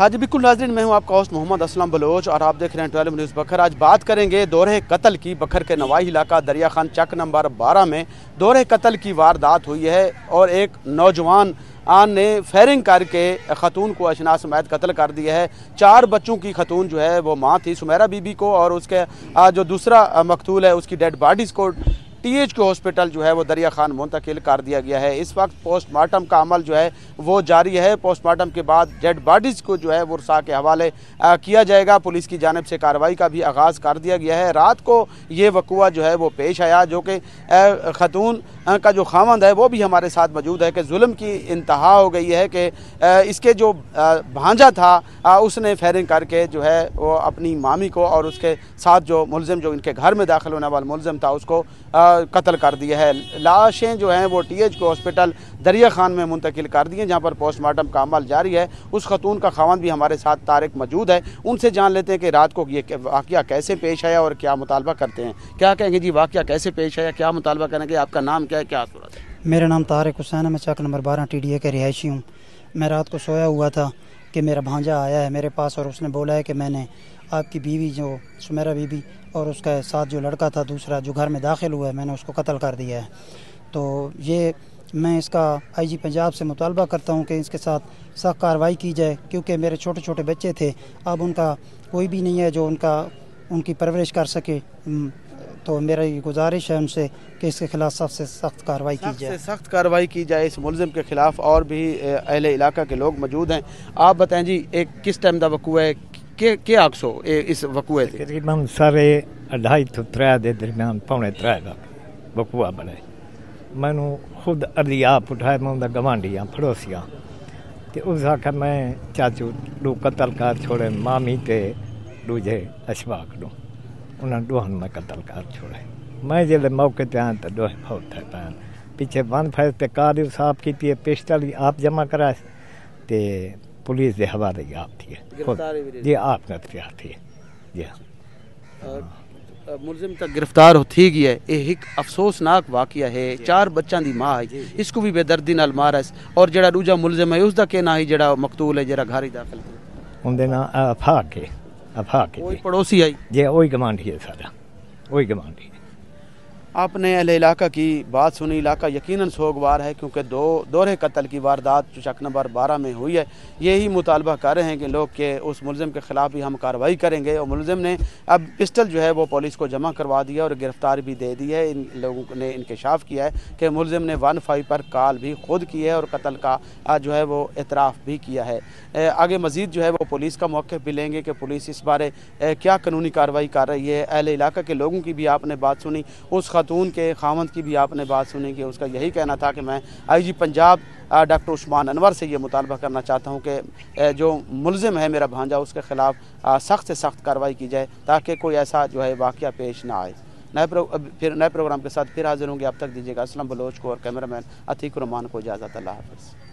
हाँ जी बिल्कुल नाज़रीन, मैं हूँ आपका होस्ट मोहम्मद असलम बलोच और आप देख रहे हैं 12 न्यूज़ बखर। आज बात करेंगे दोहरे कत्ल की। बखर के नवाही इलाका दरिया खान चक नंबर 12 में दोहरे कत्ल की वारदात हुई है और एक नौजवान ने फायरिंग करके खतून को अशना समेत कत्ल कर दिया है। 4 बच्चों की खतून जो है वो माँ थी सुमेरा बीबी को, और उसके जो दूसरा मकतूल है उसकी डेड बॉडीज़ को TH के हॉस्पिटल जो है वो दरिया खान मुंतकिल कर दिया गया है। इस वक्त पोस्टमार्टम का अमल जो है वो जारी है। पोस्टमार्टम के बाद डेड बॉडीज़ को जो है वो वर्षा के हवाले किया जाएगा। पुलिस की जानिब से कार्रवाई का भी आगाज़ कर दिया गया है। रात को ये वक़ुआ जो है वो पेश आया, जो कि खतून का जो खामंद है वो भी हमारे साथ मौजूद है कि जुल्म की इंतहा हो गई है कि इसके जो भांजा था उसने फायरिंग करके जो है वो अपनी मामी को और उसके साथ जो मुलजिम जो इनके घर में दाखिल होने वाला मुलजिम था उसको कत्ल कर दिया है। लाशें जो हैं वो TH के हॉस्पिटल दरिया खान में मुंतकिल कर दी हैं, जहाँ पर पोस्टमार्टम का अमल जारी है। उस खतून का खावंद भी हमारे साथ तारिक मौजूद है। उनसे जान लेते हैं कि रात को ये वाक़या कैसे पेश आया और क्या मुतालबा करते हैं। क्या कहेंगे जी, वाक़या कैसे पेश आया, क्या मुतालबा करेंगे? आपका नाम क्या है, क्या सूरत है? मेरा नाम तारिक हुसैन है, मैं चक नंबर 12 TDA के रिहायशी हूँ। मैं रात को सोया हुआ था कि मेरा भांजा आया है मेरे पास और उसने बोला है कि मैंने आपकी बीवी जो सुमेरा बीबी और उसका साथ जो लड़का था दूसरा जो घर में दाखिल हुआ है, मैंने उसको कत्ल कर दिया है। तो ये मैं इसका IG पंजाब से मुतालबा करता हूँ कि इसके साथ सख्त कार्रवाई की जाए, क्योंकि मेरे छोटे छोटे बच्चे थे, अब उनका कोई भी नहीं है जो उनकी परवरिश कर सके। तो मेरा ये गुजारिश है उनसे कि इसके खिलाफ सख्त से सख्त कार्रवाई की जाए, सख्त कार्रवाई की जाए इस मुलजिम के खिलाफ। और भी अहले इलाका के लोग मौजूद हैं। आप बताएं जी, एक किस टाइम का वक़ुआ है, के आखसो इस वक़ुए से? तकरीबन 2:30 तो 3 के दरमियान, पौने 3 का वक़ुआ बने। मैनू खुद अली आप उठाए, मैं उनका गवांढी हाँ, पड़ोसी हाँ। तो उस आखिर मैं चाचू दो कत्ल कर छोड़े, मामी ते दूजे अशफाक दो, उन्होंने दोहन में कत्ल कर छोड़े। मैं जल्द मौके पर आया तो दोहे फौत है पैन पीछे 1 फैस पे कार साफ की पिस्टल आप जमा कराए तो पुलिस के हवाले आप थी जी, आप गिरफ्तार थी जी। मुलजिम तक गिरफ्तार हो थी गई है। ये एक अफसोसनाक वाक़या है। 4 बच्चों की माँ है, इसको भी बेदर्दी नाल मारा है। और जड़ा दूजा मुलजिम है उसका क्या ना है, जड़ा मकतूल है जरा घर ही दाखिल उनके ना अफाक है पड़ोसी आई जी, वही गवांढी है सारा, वही गवांढी। आपने अहले इलाका की बात सुनी। इलाका यकीनन सोगवार है, क्योंकि दोहरे कत्ल की वारदात जो चक नंबर 12 में हुई है, यही मुतालबा कर रहे हैं कि लोग के उस मुलजिम के ख़िलाफ़ भी हम कार्रवाई करेंगे। और मुलजिम ने अब पिस्टल जो है वो पुलिस को जमा करवा दिया और गिरफ़्तार भी दे दी है। इन लोगों ने इंकशाफ किया है कि मुलजिम ने 15 पर कॉल भी खुद की है और कत्ल का जो है वो एतराफ़ भी किया है। आगे मज़ीद जो है वो पुलिस का मौक़िफ़ भी लेंगे कि पुलिस इस बारे क्या कानूनी कार्रवाई कर रही है। अहले इलाका के लोगों की भी आपने बात सुनी, उस खतून के खामंद की भी आपने बात सुनी कि उसका यही कहना था कि मैं IG पंजाब डॉक्टर उस्मान अनवर से ये मुतालबा करना चाहता हूँ कि जो मुलजिम है मेरा भांजा उसके ख़िलाफ़ सख्त से सख्त कार्रवाई की जाए, ताकि कोई ऐसा जो है वाक़या पेश ना आए। नए प्रोग्राम के साथ फिर हाजिर होंगे। अब तक दीजिएगा असलम बलोच को और कैमरामैन अतीक रहमान को इजाज़त। अल्लाह हाफ़िज़।